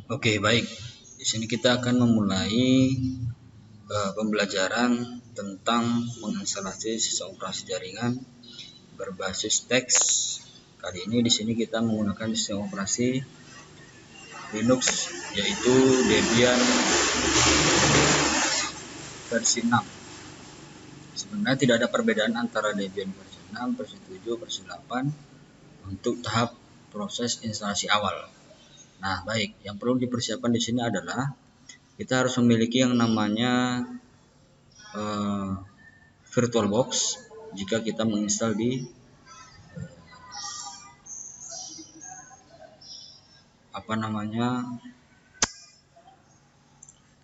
Oke, baik. Di sini kita akan memulai pembelajaran tentang menginstalasi sistem operasi jaringan berbasis teks. Kali ini di sini kita menggunakan sistem operasi Linux, yaitu Debian versi 6. Sebenarnya tidak ada perbedaan antara Debian versi 6, versi 7, versi 8 untuk tahap proses instalasi awal. Nah, baik, yang perlu dipersiapkan di sini adalah kita harus memiliki yang namanya VirtualBox jika kita menginstal di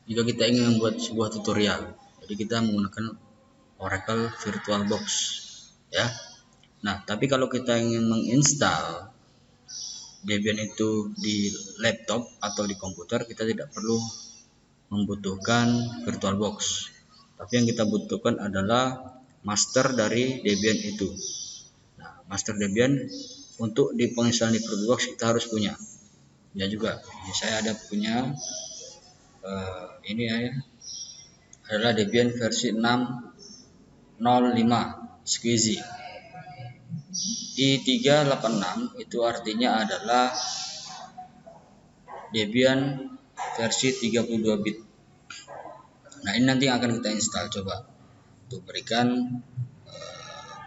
jika kita ingin membuat sebuah tutorial. Jadi kita menggunakan Oracle VirtualBox, ya. Nah, tapi kalau kita ingin menginstal Debian itu di laptop atau di komputer, kita tidak perlu membutuhkan VirtualBox. Tapi yang kita butuhkan adalah master dari Debian itu. Nah, master Debian untuk di penginstalan di VirtualBox kita harus punya. Ya juga, saya ada punya ini ya, adalah Debian versi 6.05 Squeezy. I386 itu artinya adalah Debian versi 32 bit. Nah, ini nanti akan kita install coba untuk berikan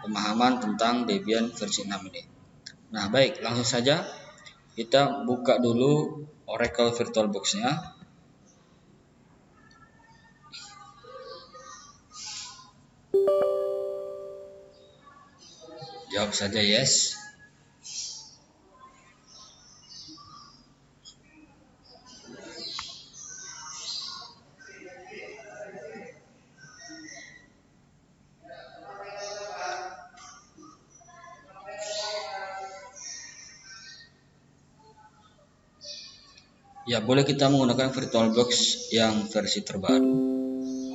pemahaman tentang Debian versi 6 ini. Nah, baik, langsung saja kita buka dulu Oracle VirtualBox-nya. Jawab saja yes. Ya, boleh kita menggunakan VirtualBox yang versi terbaru.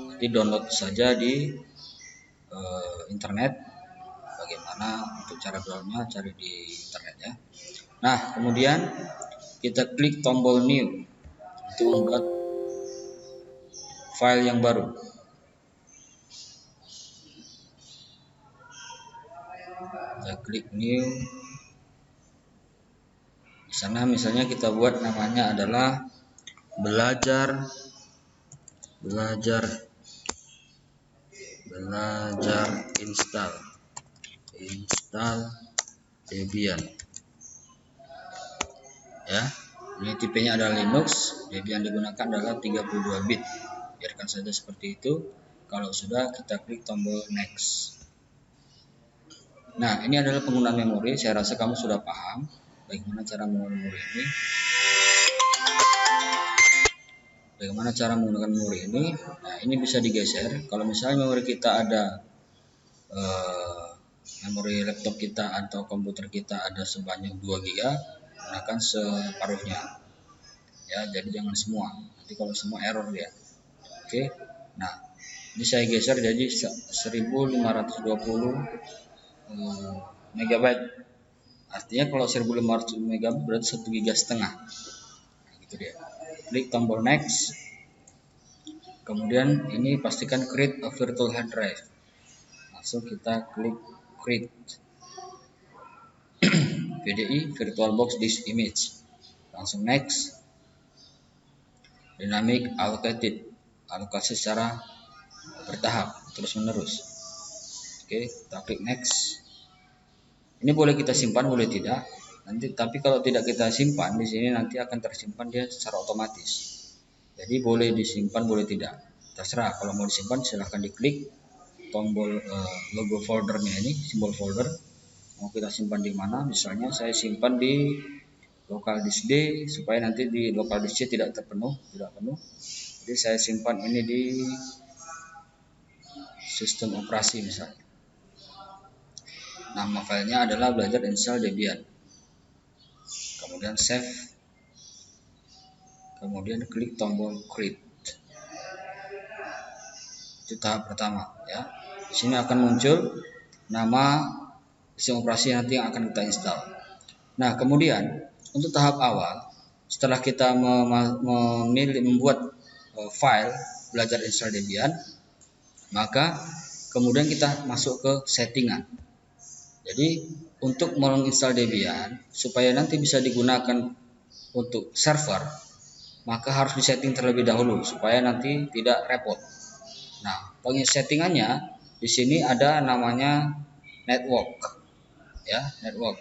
Nanti download saja di internet. Bagaimana untuk cara downloadnya, cari di internet ya. Nah, kemudian kita klik tombol new untuk membuat file yang baru. Kita klik new. Di sana misalnya kita buat namanya adalah belajar install Debian. Ya. Ini tipenya adalah Linux, Debian digunakan adalah 32 bit. Biarkan saja seperti itu. Kalau sudah, kita klik tombol next. Nah, ini adalah penggunaan memori. Saya rasa kamu sudah paham bagaimana cara menggunakan memori ini. Nah, ini bisa digeser. Kalau misalnya memori kita ada memori laptop kita atau komputer kita ada sebanyak 2 GB, gunakan separuhnya. Ya, jadi jangan semua. Nanti kalau semua error dia. Oke. Nah, ini saya geser jadi 1520 MB. Artinya kalau 1500 MB berarti 1,5 GB. Nah, gitu dia. Klik tombol next. Kemudian ini pastikan create a virtual hard drive. Langsung kita klik create VDI VirtualBox disk image. Langsung next. Dynamic allocated, alokasi secara bertahap terus menerus. Oke, kita klik next. Ini boleh kita simpan, boleh tidak. Nanti, tapi kalau tidak kita simpan di sini nanti akan tersimpan dia secara otomatis. Jadi boleh disimpan, boleh tidak, terserah. Kalau mau disimpan silahkan diklik tombol logo foldernya ini, simbol folder. Mau kita simpan di mana? Misalnya saya simpan di local disk D supaya nanti di local disk C tidak penuh. Jadi saya simpan ini di sistem operasi misalnya. Nama filenya adalah belajar install Debian. Kemudian save. Kemudian klik tombol create. Itu tahap pertama ya. Di sini akan muncul nama sistem operasi nanti yang akan kita install. Nah, kemudian untuk tahap awal setelah kita membuat file belajar install Debian, maka kemudian kita masuk ke settingan. Jadi untuk menginstal Debian supaya nanti bisa digunakan untuk server, maka harus disetting terlebih dahulu supaya nanti tidak repot. Nah, settingannya di sini ada namanya network, ya, network.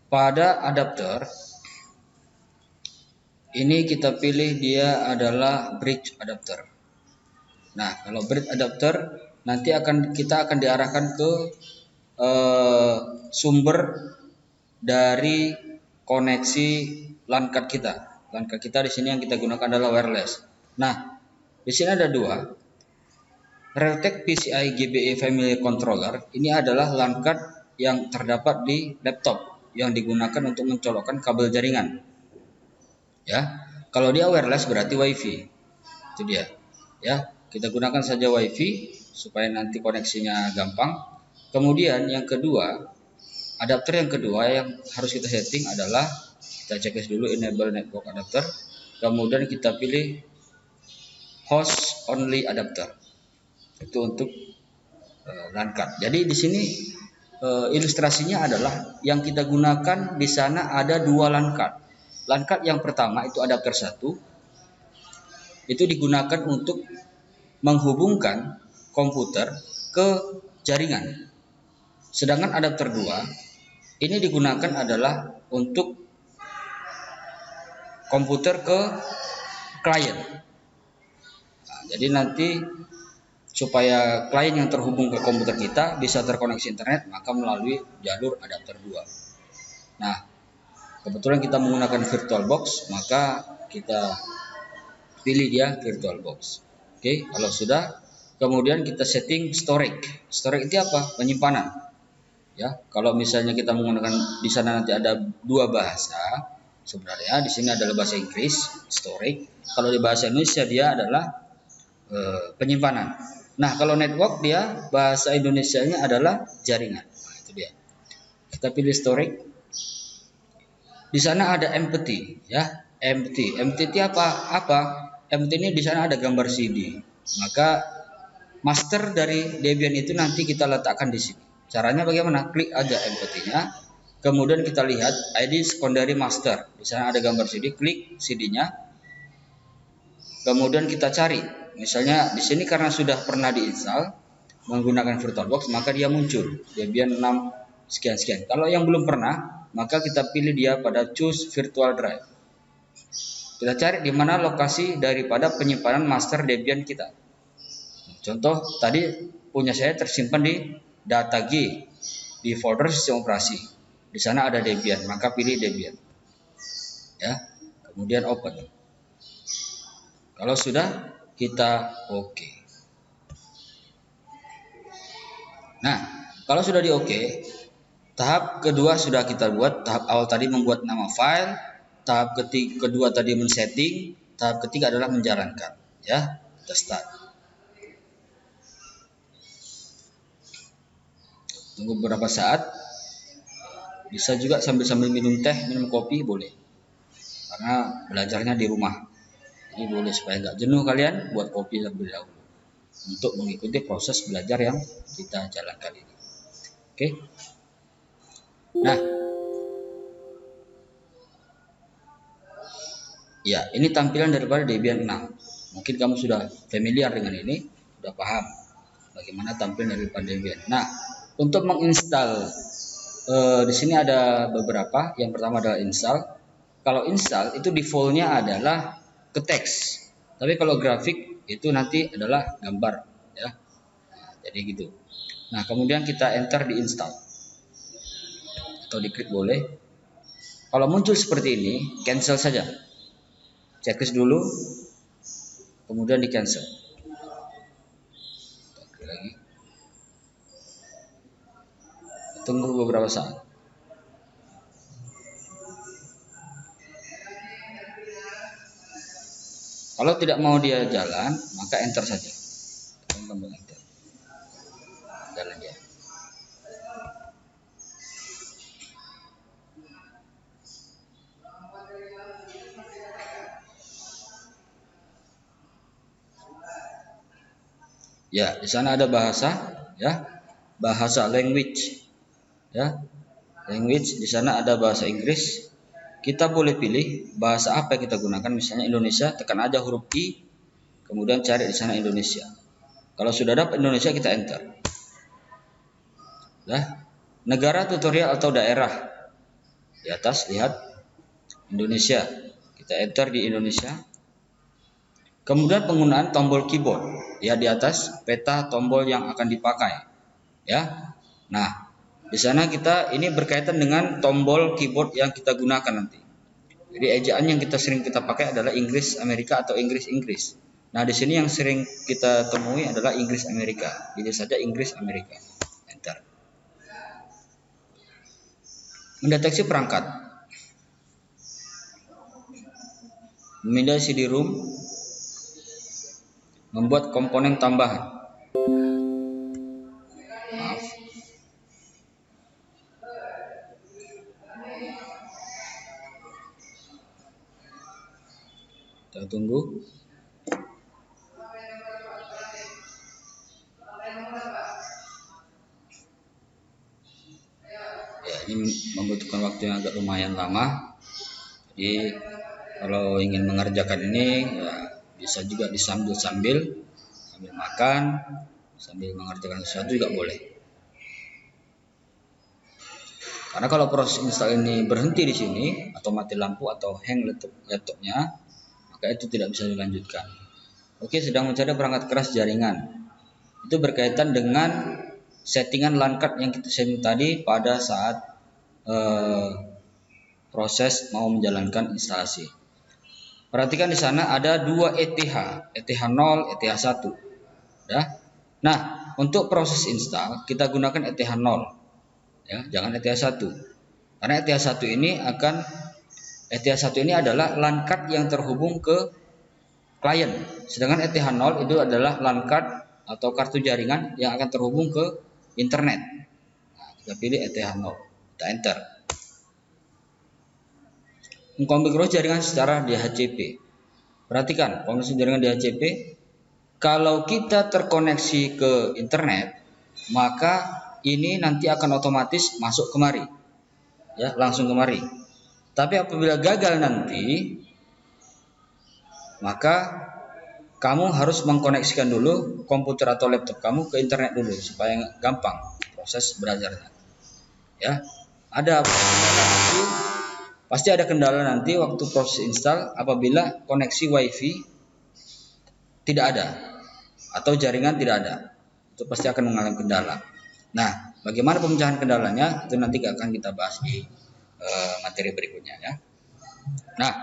Pada adapter ini kita pilih dia adalah bridge adapter. Nah, kalau bridge adapter nanti kita akan diarahkan ke sumber dari koneksi LAN card kita. LAN card kita di sini yang kita gunakan adalah wireless. Nah, di sini ada dua. Realtek PCI GBE Family Controller ini adalah LAN card yang terdapat di laptop yang digunakan untuk mencolokkan kabel jaringan. Ya, kalau dia wireless berarti WiFi. Itu dia. Ya, kita gunakan saja WiFi supaya nanti koneksinya gampang. Kemudian yang kedua, adapter yang kedua yang harus kita setting adalah kita checklist dulu enable network adapter. Kemudian kita pilih host only adapter. Itu untuk LAN card. Jadi di sini ilustrasinya adalah yang kita gunakan di sana ada dua LAN card. LAN card yang pertama itu adapter 1 itu digunakan untuk menghubungkan komputer ke jaringan. Sedangkan adapter 2 ini digunakan adalah untuk komputer ke klien. Nah, jadi nanti supaya klien yang terhubung ke komputer kita bisa terkoneksi internet, maka melalui jalur adapter 2. Nah, kebetulan kita menggunakan VirtualBox, maka kita pilih dia VirtualBox. Oke, kalau sudah, kemudian kita setting storage. Storage itu apa? Penyimpanan. Ya, kalau misalnya kita menggunakan di sana nanti ada dua bahasa. Sebenarnya di sini adalah bahasa Inggris, storage. Kalau di bahasa Indonesia dia adalah penyimpanan. Nah, kalau network dia bahasa Indonesianya adalah jaringan. Nah, itu dia. Kita pilih storage. Di sana ada empty, ya. Empty. Empty itu apa? Empty ini di sana ada gambar CD. Maka master dari Debian itu nanti kita letakkan di sini. Caranya bagaimana? Klik aja empty-nya. Kemudian kita lihat ID secondary master. Di sana ada gambar CD, klik CD-nya. Kemudian kita cari. Misalnya di sini karena sudah pernah diinstal menggunakan VirtualBox, maka dia muncul Debian 6 sekian-sekian. Kalau yang belum pernah, maka kita pilih dia pada choose virtual drive. Kita cari di mana lokasi daripada penyimpanan master Debian kita. Contoh tadi punya saya tersimpan di data G di folder sistem operasi. Di sana ada Debian, maka pilih Debian. Ya, kemudian open. Kalau sudah kita oke. Nah, kalau sudah di oke, tahap kedua sudah kita buat. Tahap awal tadi membuat nama file, tahap kedua tadi men-setting, tahap ketiga adalah menjalankan. Ya, kita start. Tunggu beberapa saat. Bisa juga sambil minum teh, minum kopi boleh. Karena belajarnya di rumah. Ini boleh supaya nggak jenuh kalian, buat kopi terlebih dahulu untuk mengikuti proses belajar yang kita jalankan ini. Oke. Nah, ya ini tampilan daripada Debian 6. Mungkin kamu sudah familiar dengan ini, sudah paham bagaimana tampilan daripada Debian. Nah, untuk menginstal di sini ada beberapa. Yang pertama adalah install. Kalau install itu defaultnya adalah ke teks. Tapi kalau grafik itu nanti adalah gambar, ya. Nah, jadi gitu. Nah, kemudian kita enter di install atau diklik boleh. Kalau muncul seperti ini, cancel saja. Checklist dulu, kemudian di cancel. Lagi. Tunggu beberapa saat. Kalau tidak mau dia jalan, maka enter saja. Tombol enter. Jalan dia. Ya, di sana ada bahasa, ya, bahasa language, ya, language. Di sana ada bahasa Inggris. Kita boleh pilih bahasa apa yang kita gunakan. Misalnya Indonesia, tekan aja huruf I, kemudian cari di sana Indonesia. Kalau sudah dapat Indonesia, kita enter. Nah, negara, tutorial atau daerah. Di atas lihat Indonesia. Kita enter di Indonesia. Kemudian penggunaan tombol keyboard. Ya, di atas peta tombol yang akan dipakai. Ya. Nah, di sana kita ini berkaitan dengan tombol keyboard yang kita gunakan nanti. Jadi ejaan yang sering kita pakai adalah Inggris Amerika atau Inggris. Nah, di sini yang sering kita temui adalah Inggris Amerika. Pilih saja Inggris Amerika. Enter. Mendeteksi perangkat. Memindai CD-ROM. Membuat komponen tambahan. Maaf. Kita tunggu. Ya, ini membutuhkan waktu yang agak lumayan lama. Jadi kalau ingin mengerjakan ini, ya, bisa juga sambil makan, sambil mengerjakan sesuatu juga boleh. Karena kalau proses install ini berhenti di sini atau mati lampu atau hang laptopnya, maka itu tidak bisa dilanjutkan. Oke, sedang mencari perangkat keras jaringan. Itu berkaitan dengan settingan LAN card yang kita setting tadi pada saat proses mau menjalankan instalasi. Perhatikan di sana ada dua ETH 0, ETH 1. Ya. Nah, untuk proses install kita gunakan ETH 0. Ya, jangan ETH 1. Karena ETH 1 ini adalah LAN card yang terhubung ke klien. Sedangkan ETH 0 itu adalah LAN card atau kartu jaringan yang akan terhubung ke internet. Nah, kita pilih ETH 0. Kita enter. Mengkonfigurasi jaringan secara DHCP. Perhatikan, konfigurasi jaringan DHCP. Kalau kita terkoneksi ke internet, maka ini nanti akan otomatis masuk kemari, ya, langsung kemari. Tapi apabila gagal nanti, maka kamu harus mengkoneksikan dulu komputer atau laptop kamu ke internet dulu supaya gampang proses belajarnya. Ya, pasti ada kendala nanti waktu proses install apabila koneksi WiFi tidak ada atau jaringan tidak ada. Itu pasti akan mengalami kendala. Nah, bagaimana pemecahan kendalanya itu nanti akan kita bahas di materi berikutnya, ya. Nah,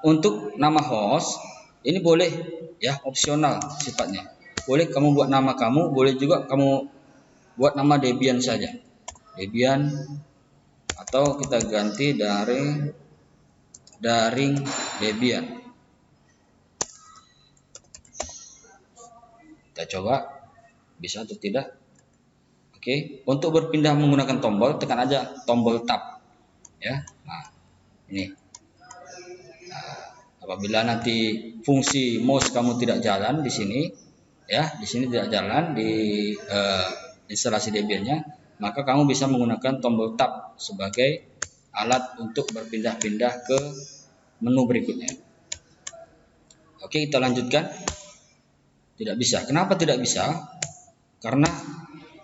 untuk nama host ini boleh, ya, opsional sifatnya. Boleh kamu buat nama kamu, boleh juga kamu buat nama Debian saja. Debian, atau kita ganti daring Debian. Kita coba bisa atau tidak. Oke, untuk berpindah menggunakan tombol, tekan aja tombol tab, ya. Nah, ini. Nah, apabila nanti fungsi mouse kamu tidak jalan di sini, ya, di sini tidak jalan di instalasi Debian-nya, maka kamu bisa menggunakan tombol tab sebagai alat untuk berpindah-pindah ke menu berikutnya. Oke, kita lanjutkan. Tidak bisa. Kenapa tidak bisa? Karena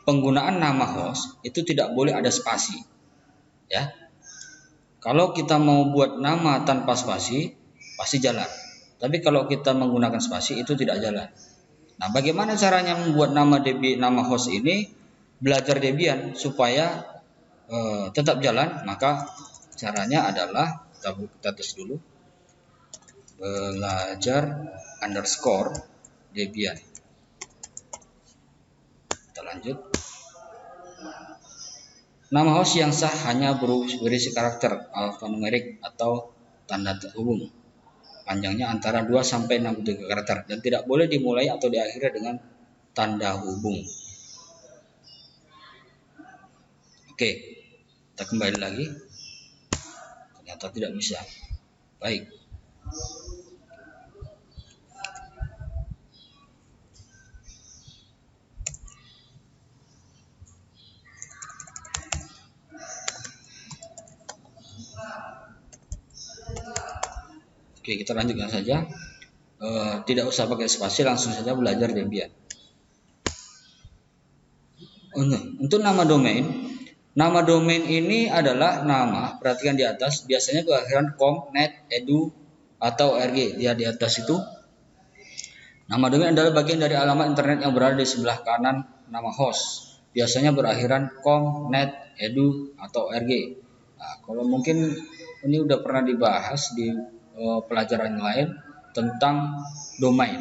penggunaan nama host itu tidak boleh ada spasi, ya. Kalau kita mau buat nama tanpa spasi pasti jalan. Tapi kalau kita menggunakan spasi itu tidak jalan. Nah, bagaimana caranya membuat nama host ini belajar Debian supaya tetap jalan? Maka caranya adalah kita tes dulu. Belajar_Debian. Kita lanjut. Nama host yang sah hanya berisi karakter alfanumerik atau tanda hubung. Panjangnya antara 2 sampai 63 karakter dan tidak boleh dimulai atau diakhiri dengan tanda hubung. Oke, kita kembali lagi. Ternyata tidak bisa. Baik. Oke, kita lanjutkan saja. Tidak usah pakai spasi, langsung saja belajar Debian. Untuk nama domain ini adalah nama, perhatikan di atas, biasanya berakhiran com, net, edu, atau org. Lihat di atas itu. Nama domain adalah bagian dari alamat internet yang berada di sebelah kanan nama host. Biasanya berakhiran com, net, edu, atau org. Nah, kalau mungkin ini udah pernah dibahas di pelajaran lain tentang domain.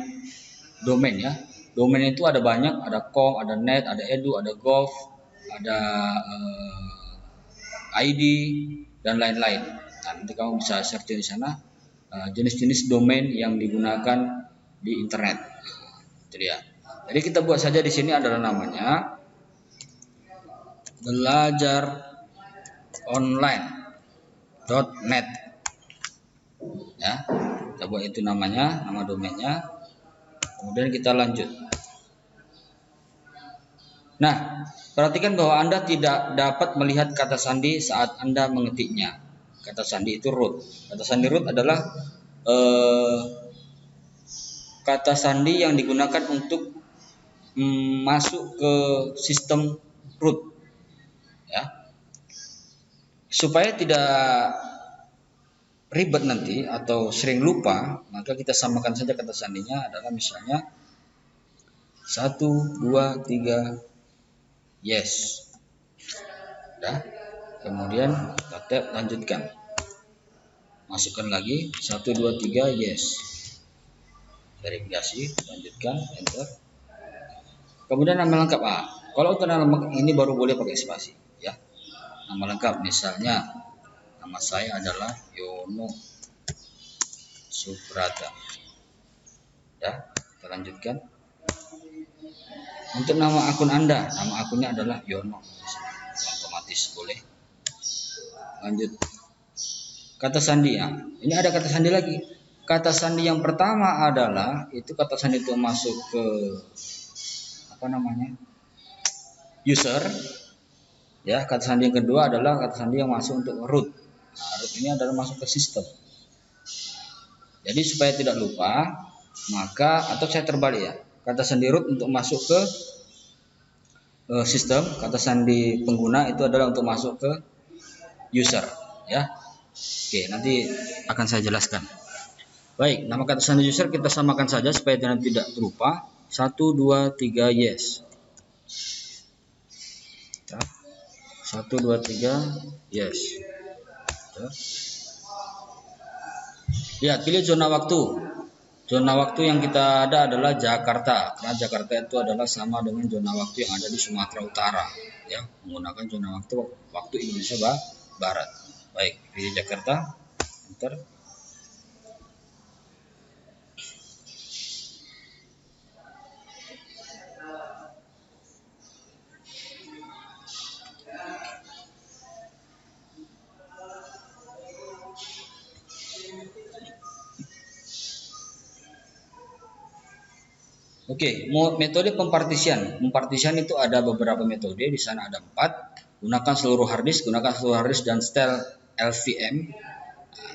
Domain ya. Domain itu ada banyak, ada com, ada net, ada edu, ada gov, ada ID dan lain-lain. Nah, nanti kamu bisa search di sana jenis-jenis domain yang digunakan di internet. Jadi ya. Jadi kita buat saja di sini adalah namanya belajaronline.net. Ya, kita buat itu namanya, nama domainnya. Kemudian kita lanjut. Nah, perhatikan bahwa Anda tidak dapat melihat kata sandi saat Anda mengetiknya. Kata sandi itu root. Kata sandi root adalah kata sandi yang digunakan untuk masuk ke sistem root. Ya. Supaya tidak ribet nanti atau sering lupa, maka kita samakan saja kata sandinya adalah misalnya 1, 2, 3 yes. Nah, kemudian kita lanjutkan. Masukkan lagi 1, 2, 3 yes. Verifikasi, lanjutkan, enter. Kemudian nama lengkap. Kalau untuk nama lengkap ini baru boleh pakai spasi, ya. Nama lengkap misalnya nama saya adalah Yono Subrata. Ya, kita lanjutkan. Untuk nama akun Anda, nama akunnya adalah Yono. Otomatis boleh. Lanjut. Kata sandi ya. Ini ada kata sandi lagi. Kata sandi yang pertama adalah itu kata sandi itu masuk ke user. Ya, kata sandi yang kedua adalah kata sandi yang masuk untuk root. Nah, root ini adalah masuk ke sistem. Jadi supaya tidak lupa, maka atau saya terbalik ya. Kata sandi root untuk masuk ke sistem, kata sandi pengguna itu adalah untuk masuk ke user, ya. Oke, nanti akan saya jelaskan. Baik, nama kata sandi user kita samakan saja supaya tidak terlupa. 1, 2, 3 yes. 1, 2, 3 yes. Lihat, pilih zona waktu. Zona waktu yang kita ada adalah Jakarta. Karena Jakarta itu adalah sama dengan zona waktu yang ada di Sumatera Utara, ya, menggunakan zona waktu Indonesia Barat. Baik, pilih Jakarta, enter. Oke, metode pempartisian. Pempartisian itu ada beberapa metode. Di sana ada 4. Gunakan seluruh harddisk dan style LVM,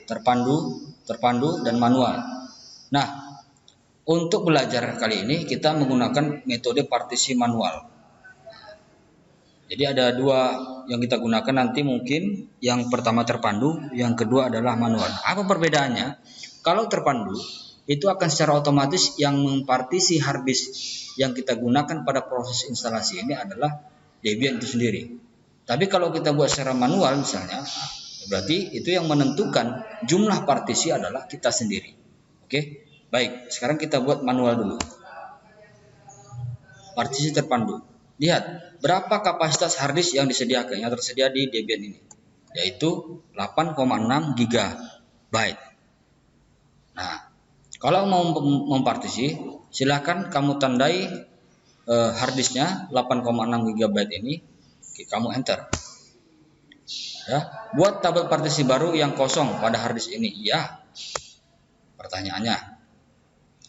terpandu dan manual. Nah, untuk belajar kali ini kita menggunakan metode partisi manual. Jadi ada 2 yang kita gunakan nanti mungkin. Yang pertama terpandu, yang kedua adalah manual. Apa perbedaannya? Kalau terpandu itu akan secara otomatis yang mempartisi harddisk yang kita gunakan pada proses instalasi ini adalah Debian itu sendiri. Tapi kalau kita buat secara manual misalnya, berarti itu yang menentukan jumlah partisi adalah kita sendiri. Oke, baik. Sekarang kita buat manual dulu. Partisi terpandu. Lihat berapa kapasitas harddisk yang disediakan, yang tersedia di Debian ini, yaitu 8,6 GB. Nah, kalau mau mempartisi, silakan kamu tandai harddisknya 8,6 GB ini, kamu enter. Ya, buat tabel partisi baru yang kosong pada harddisk ini, iya. Pertanyaannya,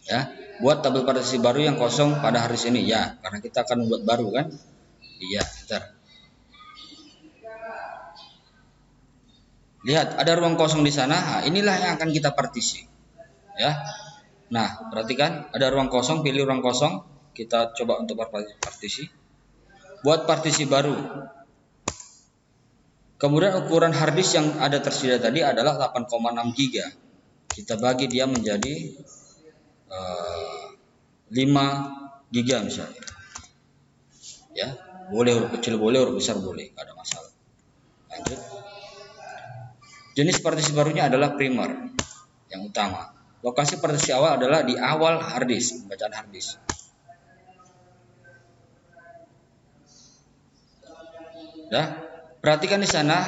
ya, buat tabel partisi baru yang kosong pada harddisk ini, ya, karena kita akan membuat baru kan, iya, enter. Lihat ada ruang kosong di sana, nah, inilah yang akan kita partisi. ya. Nah, perhatikan ada ruang kosong, pilih ruang kosong. Kita coba untuk partisi. Buat partisi baru. Kemudian ukuran harddisk yang ada tersedia tadi adalah 8,6 GB. Kita bagi dia menjadi 5 GB misalnya. Ya, boleh huruf kecil boleh, huruf besar boleh, tidak ada masalah. Lanjut. Jenis partisi barunya adalah primer yang utama. Lokasi partisi awal adalah di awal harddisk, bacaan harddisk. Ya, perhatikan di sana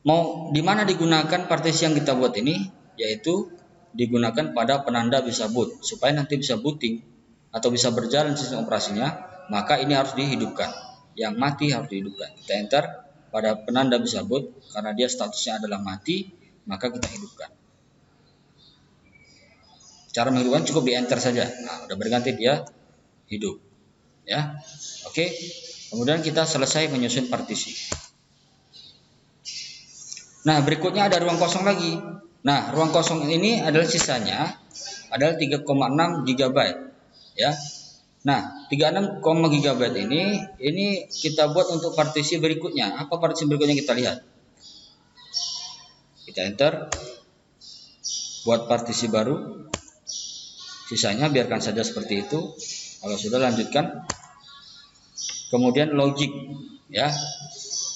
mau di mana digunakan partisi yang kita buat ini, yaitu digunakan pada penanda bisa boot supaya nanti bisa booting atau bisa berjalan sistem operasinya, maka ini harus dihidupkan. Yang mati harus dihidupkan. Kita enter pada penanda bisa boot karena dia statusnya adalah mati, maka kita hidupkan. Cara menghidupkan cukup di enter saja. Nah, udah berganti dia hidup. Ya. Oke. Kemudian kita selesai menyusun partisi. Nah, berikutnya ada ruang kosong lagi. Nah, ruang kosong ini adalah sisanya adalah 3,6 GB, ya. Nah, 36 GB ini kita buat untuk partisi berikutnya. Apa partisi berikutnya kita lihat? Kita enter buat partisi baru. Sisanya biarkan saja seperti itu. Kalau sudah lanjutkan. Kemudian logic, ya.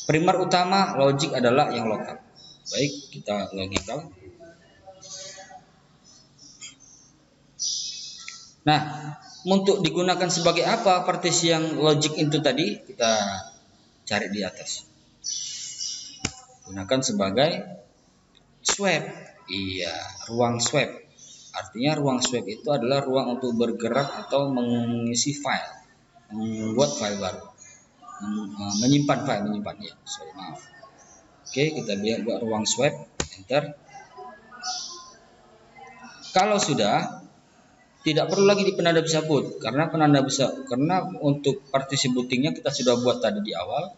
Primer utama logic adalah yang lokal. Baik, kita logical. Nah, untuk digunakan sebagai apa partisi yang logic itu tadi, kita cari di atas. Gunakan sebagai swap. Iya, ruang swap. Artinya ruang swap itu adalah ruang untuk bergerak atau mengisi file, membuat file baru, menyimpan ya. Sorry, maaf. Oke, kita buat ruang swap, enter. Kalau sudah, tidak perlu lagi di penanda bisa boot karena untuk partisi bootingnya kita sudah buat tadi di awal,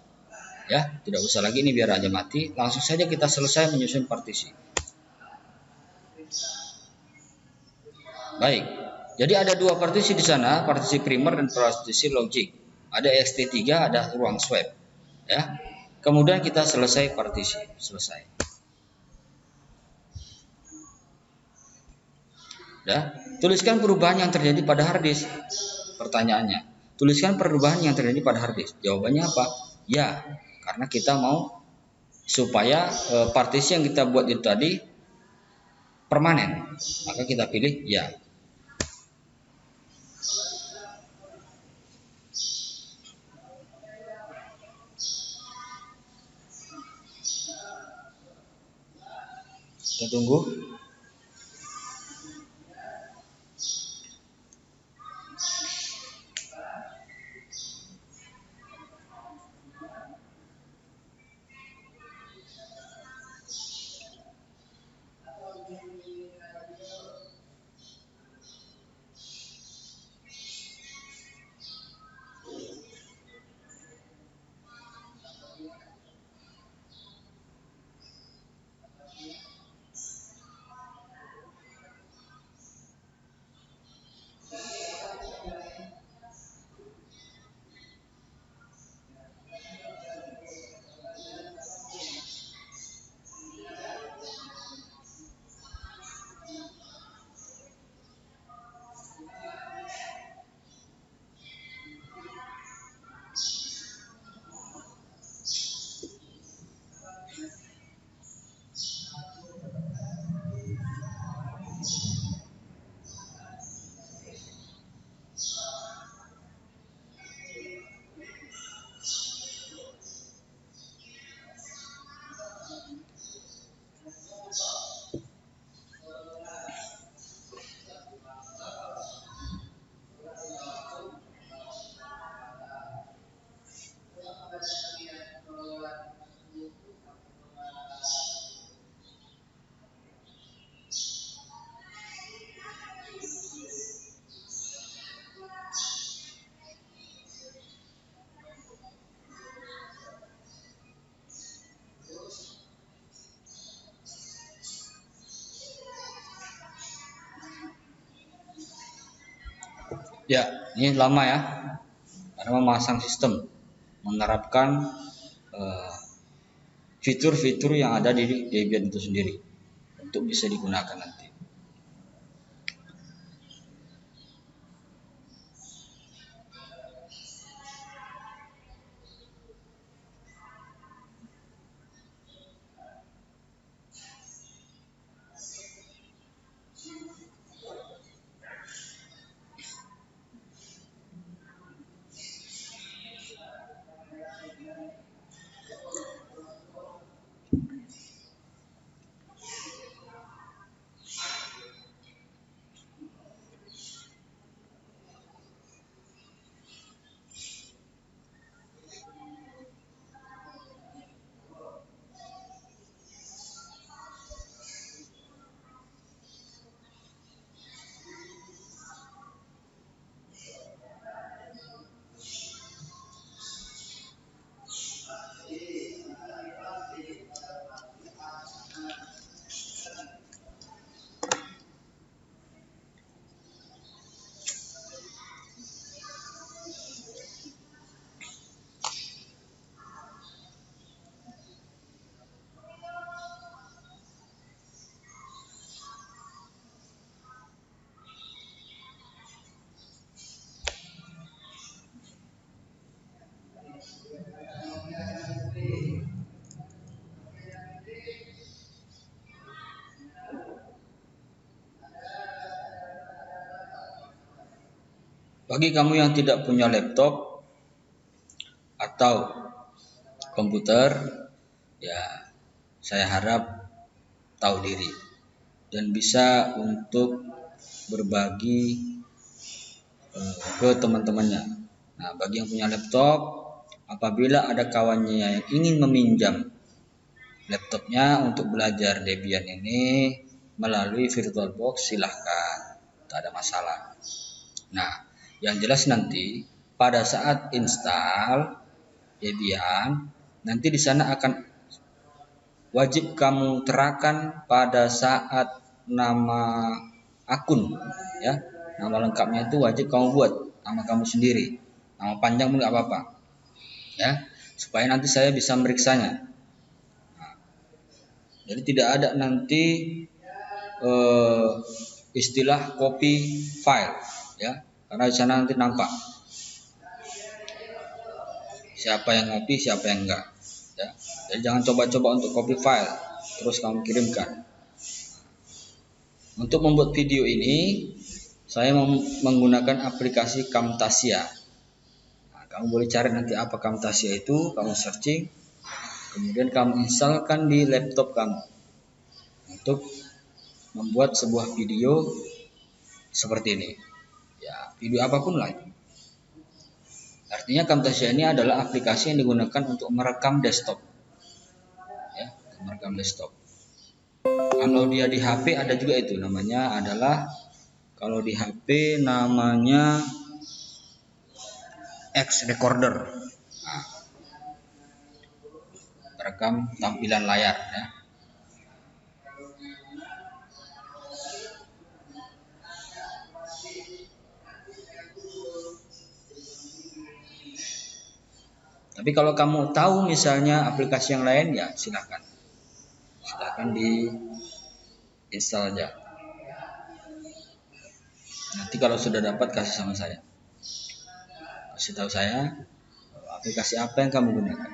ya. Tidak usah lagi, ini biar aja mati. Langsung saja kita selesai menyusun partisi. Baik, jadi ada dua partisi di sana, partisi primer dan partisi logic. Ada ext3, ada ruang swap, ya. Kemudian kita selesai partisi, selesai. Ya, tuliskan perubahan yang terjadi pada harddisk. Pertanyaannya, tuliskan perubahan yang terjadi pada harddisk. Jawabannya apa? Ya, karena kita mau supaya partisi yang kita buat itu tadi permanen, maka kita pilih ya. Kita tunggu. Ya, ini lama ya, karena memasang sistem, menerapkan fitur-fitur yang ada di Debian itu sendiri untuk bisa digunakan nanti. Bagi kamu yang tidak punya laptop atau komputer, ya saya harap tahu diri dan bisa untuk berbagi ke teman-temannya. Nah, bagi yang punya laptop, apabila ada kawannya yang ingin meminjam laptopnya untuk belajar Debian ini melalui VirtualBox, silahkan, tak ada masalah. Nah, yang jelas nanti pada saat install Debian, nanti di sana akan wajib kamu terakan pada saat nama akun, ya, nama lengkapnya itu wajib kamu buat, nama kamu sendiri, nama panjang pun nggak apa-apa, ya, supaya nanti saya bisa meriksanya. Jadi tidak ada nanti istilah copy file, ya, karena di sana nanti nampak siapa yang copy, siapa yang enggak, ya. Jadi jangan coba-coba untuk copy file terus kamu kirimkan. Untuk membuat video ini saya menggunakan aplikasi Camtasia. Nah, kamu boleh cari nanti apa Camtasia itu, kamu searching, kemudian kamu instalkan di laptop kamu untuk membuat sebuah video seperti ini. Ya, video apapun lah itu. Artinya Camtasia ini adalah aplikasi yang digunakan untuk merekam desktop. Ya, merekam desktop. Kalau dia di HP ada juga itu, namanya adalah, kalau di HP namanya X Recorder. Nah, merekam tampilan layar, ya. Tapi kalau kamu tahu misalnya aplikasi yang lain, ya silakan di install aja. Nanti kalau sudah dapat kasih sama saya, kasih tahu saya aplikasi apa yang kamu gunakan.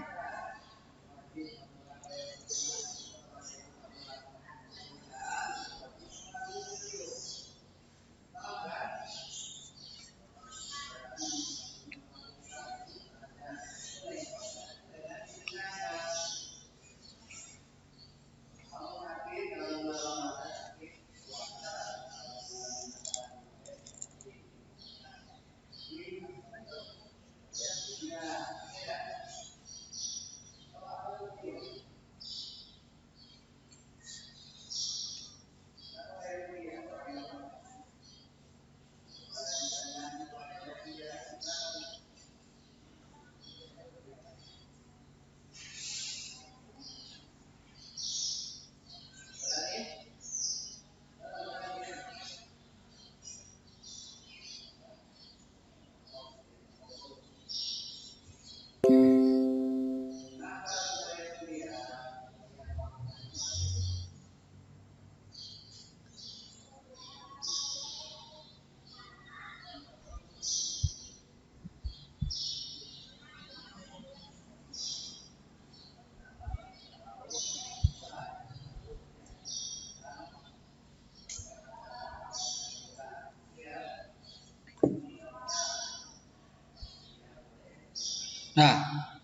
Nah,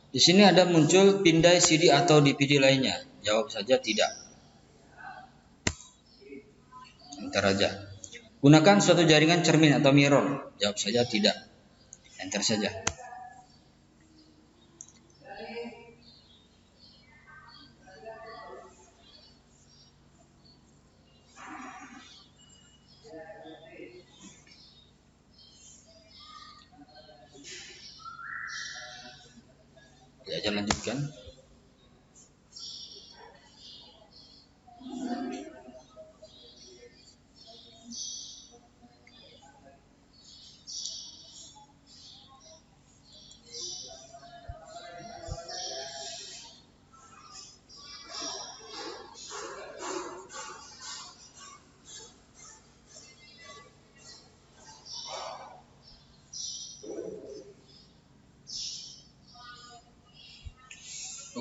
di sini ada muncul pindai CD atau DVD lainnya. Jawab saja tidak. Enter aja. Gunakan suatu jaringan cermin atau mirror. Jawab saja tidak. Enter saja. Ya, aja lanjutkan.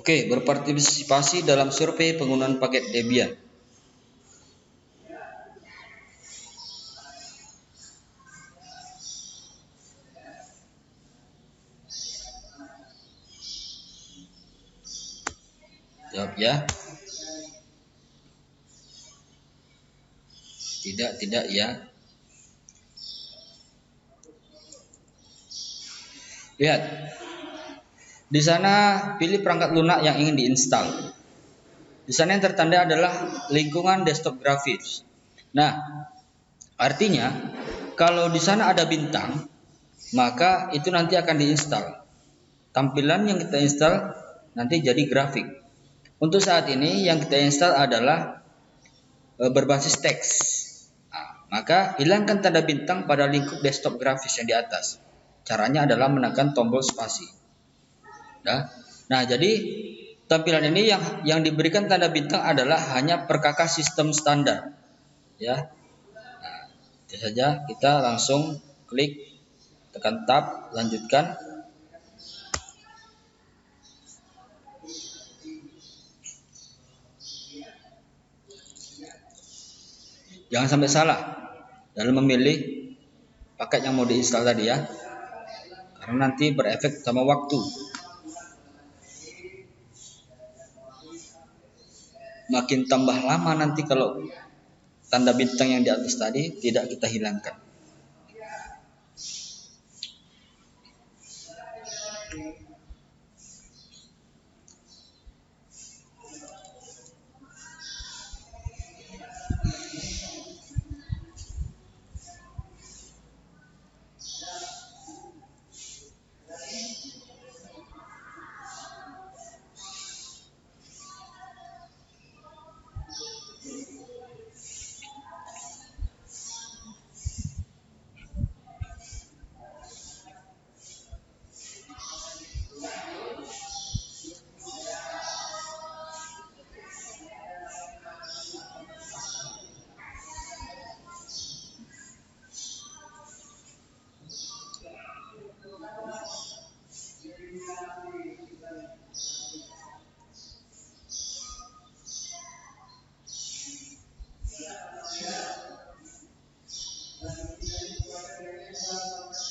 Oke, berpartisipasi dalam survei penggunaan paket Debian. Jawab ya. Tidak ya. Lihat. Di sana pilih perangkat lunak yang ingin diinstal. Di sana yang tertanda adalah lingkungan desktop grafis. Nah, artinya kalau di sana ada bintang, maka itu nanti akan diinstal. Tampilan yang kita install nanti jadi grafik. Untuk saat ini yang kita install adalah berbasis teks. Nah, maka hilangkan tanda bintang pada lingkup desktop grafis yang di atas. Caranya adalah menekan tombol spasi. Nah, jadi tampilan ini yang diberikan tanda bintang adalah hanya perkakas sistem standar. Ya, nah, itu saja. Kita langsung klik, tekan tab, lanjutkan. Jangan sampai salah dalam memilih paket yang mau diinstal tadi ya, karena nanti berefek sama waktu. Makin tambah lama nanti kalau tanda bintang yang di atas tadi tidak kita hilangkan.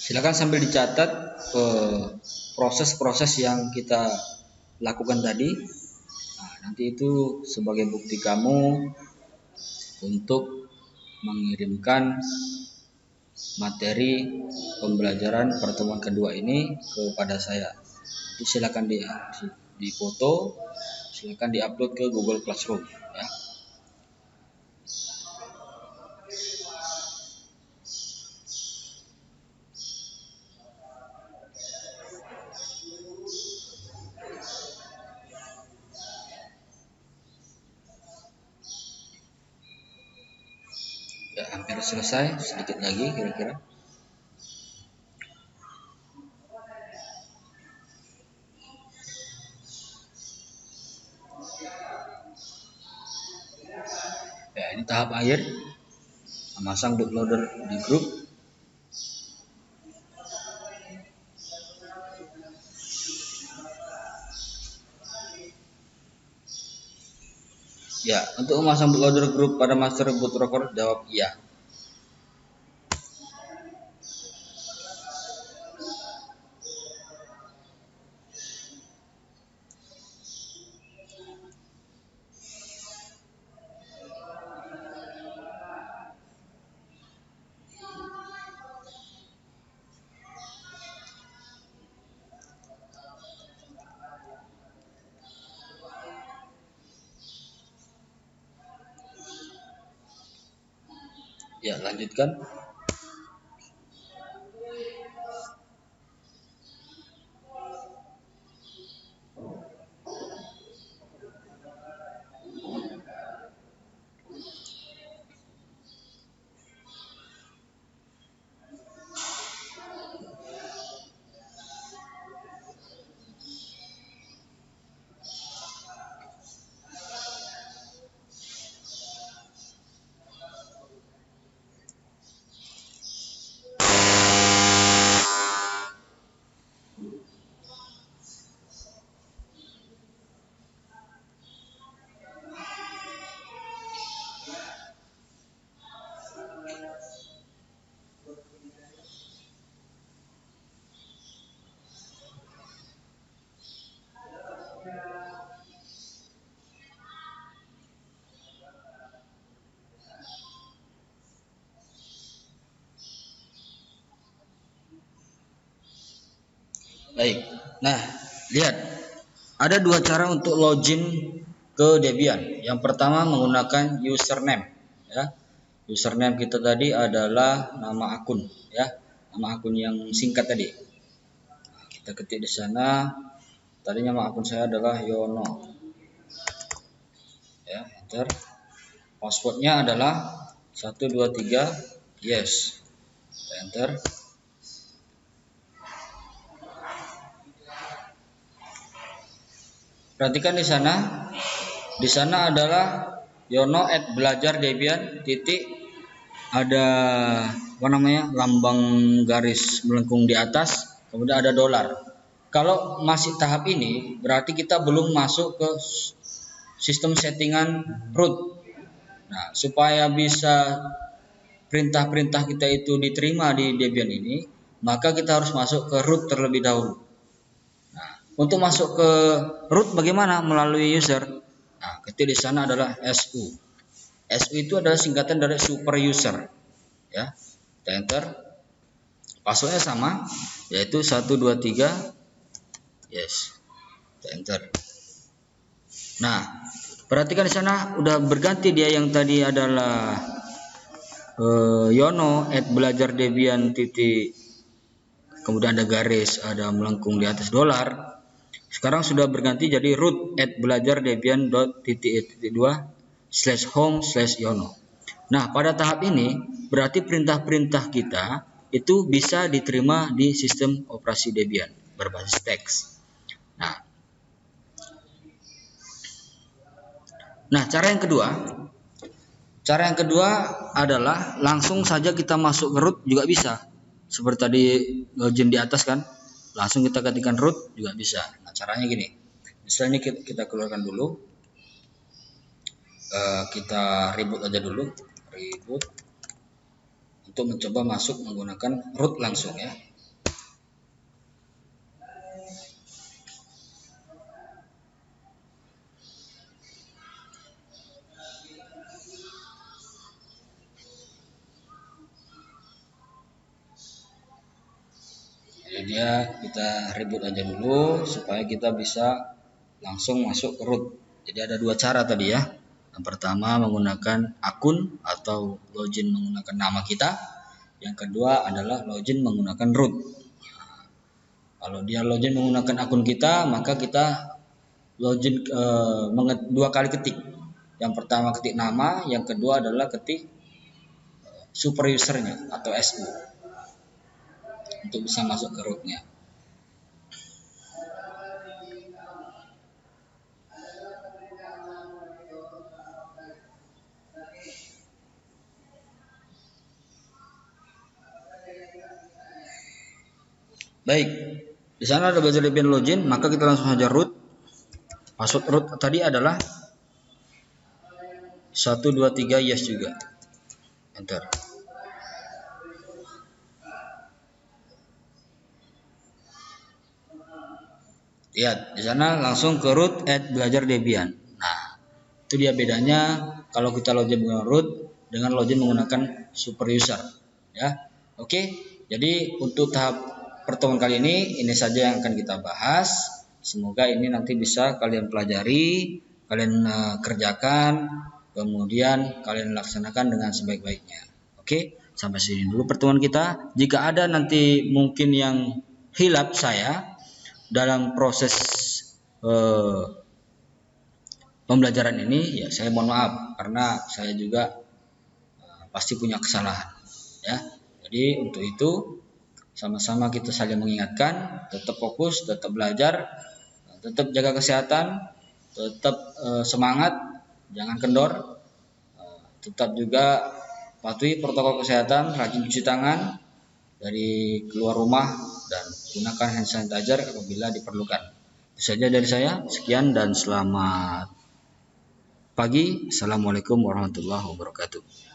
Silakan sambil dicatat proses-proses yang kita lakukan tadi. Nah, nanti itu sebagai bukti kamu untuk mengirimkan materi pembelajaran pertemuan kedua ini kepada saya. Jadi silakan di foto, silakan diupload ke Google Classroom ya. Ya, hampir selesai, sedikit lagi kira-kira. Ya, ini tahap akhir, memasang bootloader di grup. Ya, untuk memasang bootloader grup pada master bootloader jawab iya. Ya, lanjutkan. Baik. Nah, lihat. Ada dua cara untuk login ke Debian. Yang pertama menggunakan username, ya. Username kita tadi adalah nama akun, ya. Nama akun yang singkat tadi. Nah, kita ketik di sana. Tadinya nama akun saya adalah Yono. Ya, enter. Passwordnya adalah 123 yes. Kita enter. Perhatikan di sana. Di sana adalah yono@belajardebian titik ada apa namanya? Lambang garis melengkung di atas, kemudian ada $. Kalau masih tahap ini berarti kita belum masuk ke sistem settingan root. Nah, supaya bisa perintah-perintah kita itu diterima di Debian ini, maka kita harus masuk ke root terlebih dahulu. Nah, untuk masuk ke root bagaimana? Melalui user. Nah, ketik di sana adalah SU. SU itu adalah singkatan dari super user. Ya, kita enter. Passwordnya sama, yaitu 123 yes. Kita enter. Nah, perhatikan di sana udah berganti dia yang tadi adalah yono@belajardebian titik kemudian ada garis, ada melengkung di atas $. Sekarang sudah berganti jadi root@belajardebian.2/home/yono. Nah, pada tahap ini berarti perintah-perintah kita itu bisa diterima di sistem operasi Debian berbasis teks. Nah, cara yang kedua adalah langsung saja kita masuk ke root juga bisa. Seperti tadi login di atas kan, langsung kita ketikkan root juga bisa. Nah, caranya gini. Misalnya kita keluarkan dulu, kita reboot aja dulu, reboot untuk mencoba masuk menggunakan root langsung ya. Jadi kita reboot aja dulu supaya kita bisa langsung masuk ke root. Jadi ada dua cara tadi ya. Yang pertama menggunakan akun atau login menggunakan nama kita. Yang kedua adalah login menggunakan root. Nah, kalau dia login menggunakan akun kita, maka kita login dua kali ketik. Yang pertama ketik nama, yang kedua adalah ketik super usernya atau SU untuk bisa masuk ke rootnya. Baik, di sana ada belajar Debian login, maka kita langsung saja root. Password root tadi adalah 123 yes juga. Enter. Lihat, di sana langsung ke root@belajardebian. Nah, itu dia bedanya kalau kita login menggunakan root dengan login menggunakan super user. Ya, oke. Jadi untuk tahap pertemuan kali ini saja yang akan kita bahas. Semoga ini nanti bisa kalian pelajari, kalian kerjakan, kemudian kalian laksanakan dengan sebaik-baiknya. Oke, sampai sini dulu pertemuan kita. Jika ada nanti mungkin yang hilap saya dalam proses pembelajaran ini, ya saya mohon maaf karena saya juga pasti punya kesalahan, ya. Jadi untuk itu sama-sama kita saling mengingatkan, tetap fokus, tetap belajar, tetap jaga kesehatan, tetap semangat, jangan kendor, tetap juga patuhi protokol kesehatan, rajin cuci tangan dari keluar rumah dan gunakan hand sanitizer apabila diperlukan. Itu saja dari saya. Sekian dan selamat pagi. Assalamualaikum warahmatullahi wabarakatuh.